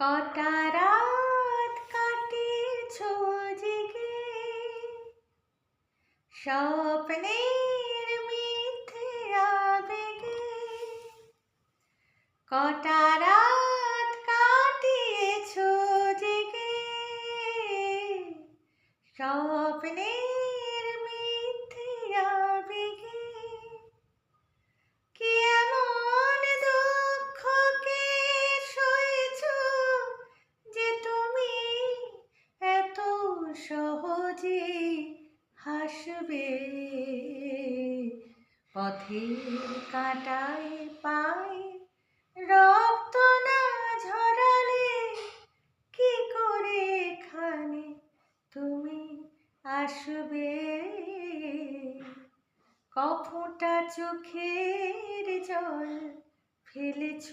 কটা রাত কাটিয়েছ জেগে, স্বপ্নের মিথ্যে আবেগে। কটা রাত কাটিয়েছ জেগে, স্বপ্নের মিথ্যে আবেগে। কি এমন দুঃখকে সয়েছ যে তুমি এত সহজে হাসবে? পথের কাঁটায় পায়ে রক্ত না ঝরালে কি করে এখানে তুমি আসবে? কফোঁটা চোখের জল ফেলেছ